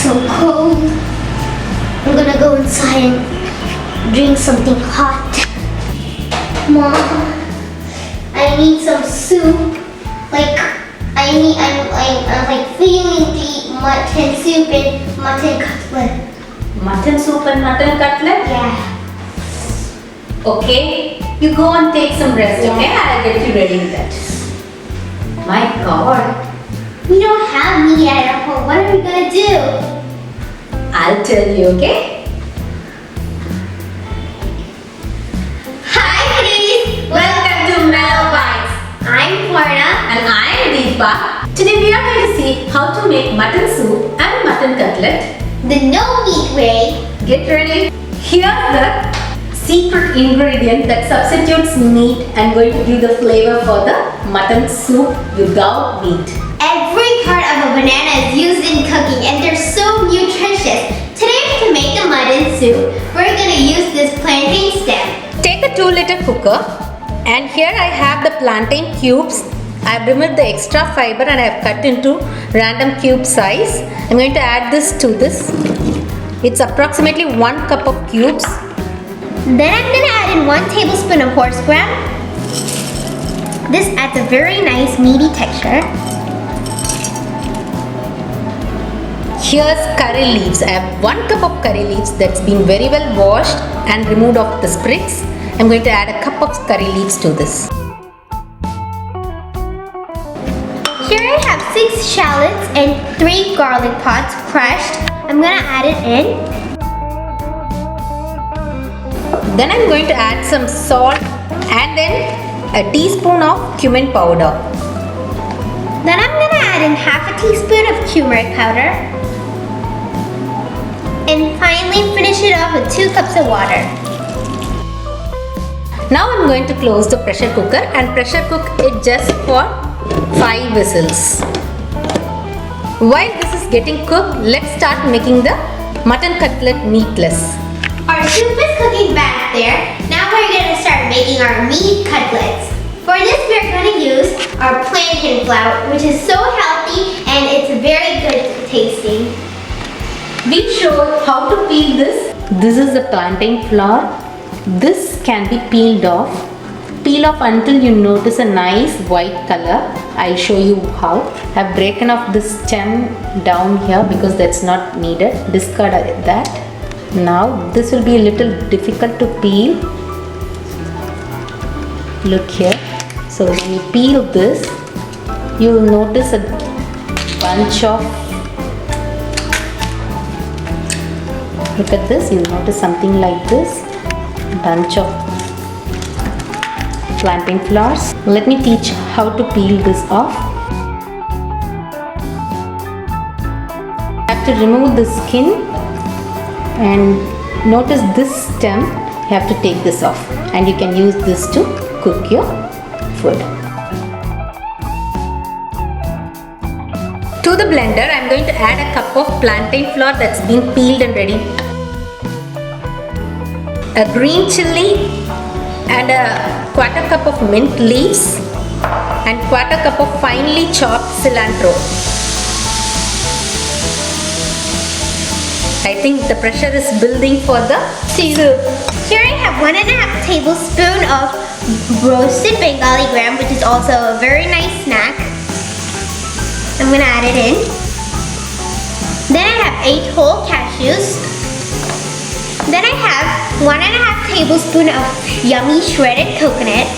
so cold. I'm gonna go inside and drink something hot. Mom, I need some soup. I'm like feeling to eat mutton soup and mutton cutlet. Mutton soup and mutton cutlet? Yeah. Okay, you go and take some rest, okay? I'll get you ready with that. My God. We don't have meat at our home. What are we gonna do? I'll tell you, okay? Hi, kiddies! Welcome to MellowBites. I'm Florna. And I'm Deepa. Today we are going to see how to make mutton soup and mutton cutlet. The no meat way. Get ready. Here's the secret ingredient that substitutes meat and going to give the flavor for the mutton soup without meat. Every part of a banana is used in cooking and they're so nutritious. Today to make the mutton soup, we're going to use this plantain stem. Take a 2-liter cooker and here I have the plantain cubes. I have removed the extra fiber and I have cut into random cube size. I'm going to add this to this. It's approximately 1 cup of cubes. Then I'm going to add in 1 tablespoon of horse gram. This adds a very nice meaty texture. Here's curry leaves. I have 1 cup of curry leaves that's been very well washed and removed off the sprigs. I'm going to add a cup of curry leaves to this. Here I have 6 shallots and 3 garlic pods crushed. I'm going to add it in. Then I'm going to add some salt and then a teaspoon of cumin powder. Then I'm going to add in half a teaspoon of turmeric powder. And finally finish it off with 2 cups of water. Now I'm going to close the pressure cooker and pressure cook it just for 5 whistles. While this is getting cooked, let's start making the mutton cutlet meatless. Our soup is cooking back there. Now we're going to start making our meat cutlets. For this we're going to use our plantain flower, which is so healthy and it's very good tasting. We showed how to peel this. This is the plantain flower. This can be peeled off. Peel off until you notice a nice white color. I'll show you how. I've broken off this stem down here because that's not needed. Discard that. Now this will be a little difficult to peel. Look here. So when you peel this, you will notice a bunch of, look at this, you'll notice something like this, bunch of plantain flowers. Let me teach how to peel this off. You have to remove the skin and notice this stem. You have to take this off and you can use this to cook your food. To the blender, I'm going to add a cup of plantain flour that's been peeled and ready. A green chilli and a 1/4 cup of mint leaves and 1/4 cup of finely chopped cilantro. I think the pressure is building for the soup. Here I have 1½ tablespoon of roasted Bengali gram, which is also a very nice snack. I'm going to add it in. Then I have 8 whole cashews. Then I have 1½ tablespoon of yummy shredded coconut.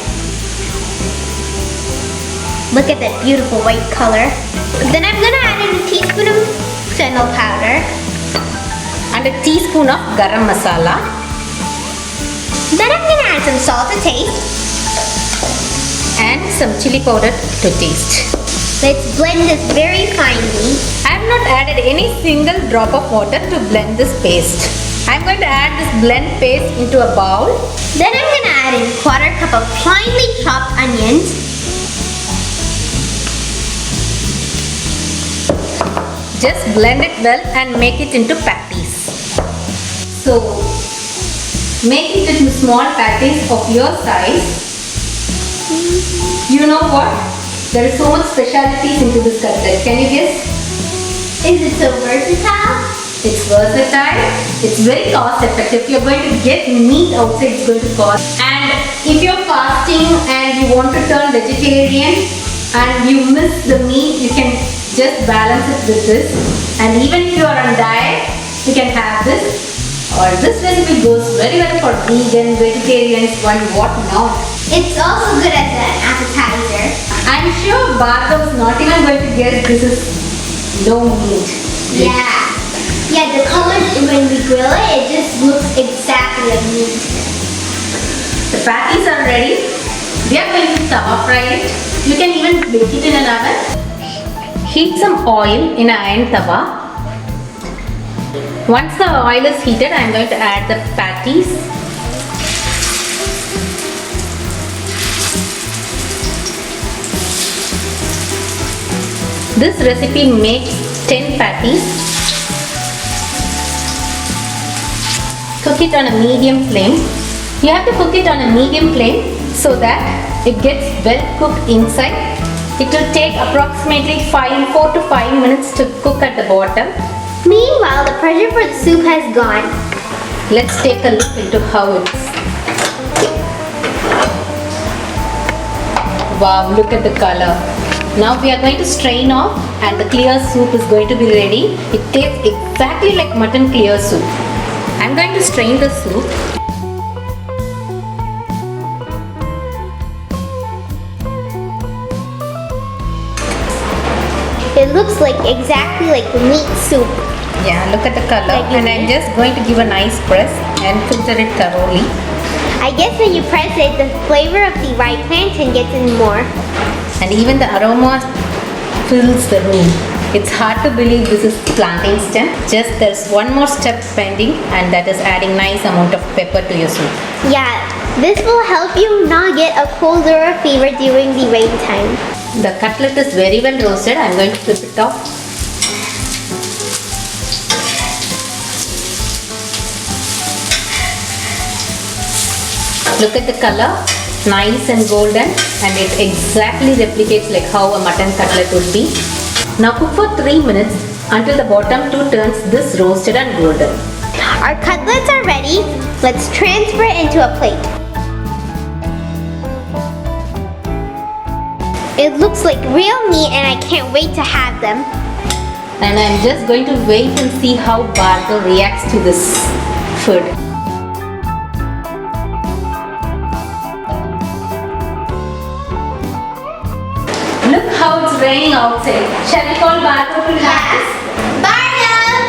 Look at that beautiful white color. Then I'm going to add in a teaspoon of fennel powder. And a teaspoon of Garam Masala. Then I'm going to add some salt to taste. And some chili powder to taste. Let's blend this very finely. I have not added any single drop of water to blend this paste. I'm going to add this blend paste into a bowl. Then I'm going to add in 1/4 cup of finely chopped onions. Just blend it well and make it into patties. So, make it into small patties of your size. You know what? There is so much specialities into this cutlet. Can you guess? Is it so versatile? It's versatile. It's very cost effective. If you're going to get meat outside, it's going to cost. And if you're fasting and you want to turn vegetarian and you miss the meat, you can just balance it with this. And even if you are on diet, you can have this. Or this recipe goes very well for vegan, vegetarians, what not. It's also good as an appetizer. I'm sure Bhargav is not even going to guess this is no meat. Yeah. Yeah, the color when we grill it, it just looks exactly like meat. The patties are ready. We are going to tawa fry it. You can even bake it in an oven. Heat some oil in an iron tawa. Once the oil is heated, I am going to add the patties. This recipe makes 10 patties. Cook it on a medium flame. You have to cook it on a medium flame so that it gets well cooked inside. It will take approximately 4 to 5 minutes to cook at the bottom. Meanwhile, the pressure for the soup has gone. Let's take a look into how it's. Wow, look at the color. Now we are going to strain off and the clear soup is going to be ready. It tastes exactly like mutton clear soup. I'm going to strain the soup. It looks like exactly like the meat soup. Yeah, look at the color. And I'm just going to give a nice press and filter it thoroughly. I guess when you press it, the flavor of the white plantain gets in more. And even the aroma fills the room. It's hard to believe this is plantain stem. Just there's one more step pending, and that is adding nice amount of pepper to your soup. Yeah, this will help you not get a cold or a fever during the rain time. The cutlet is very well roasted. I'm going to flip it off. Look at the color, nice and golden, and it exactly replicates like how a mutton cutlet would be. Now cook for 3 minutes until the bottom two turns this roasted and golden. Our cutlets are ready. Let's transfer it into a plate. It looks like real meat and I can't wait to have them. And I'm just going to wait and see how Bhargav reacts to this food. Look how it's raining outside. Shall we call Bhargav to have this? Bhargav!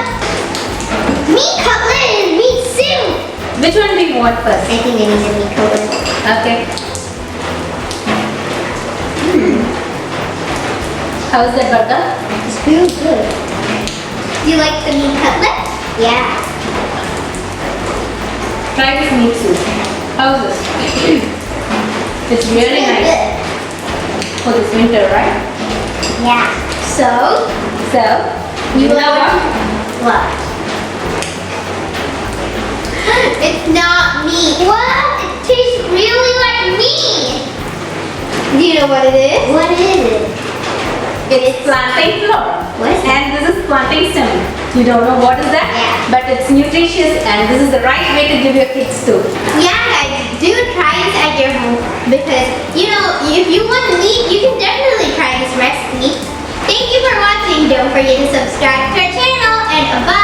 Meat cutlet and meat soup! Which one do you want first? I think I need a meat cutlet. Okay. How is that, Bhargav? It's real good. Do you like the meat cutlet? Yeah. Try this meat soup. How is this? It's really nice. Good. For this winter, right? Yeah. So, You know what? what? It's not meat. What? It tastes really like meat. Do you know what it is? What is it? It's plantain flower. What is And this is plantain stem. You don't know what is that? Yeah. But it's nutritious and this is the right way to give your kids too. Yeah, guys, do try this at your home because, you know, if you want meat, you can definitely try this recipe. Thank you for watching. Don't forget to subscribe to our channel and bye.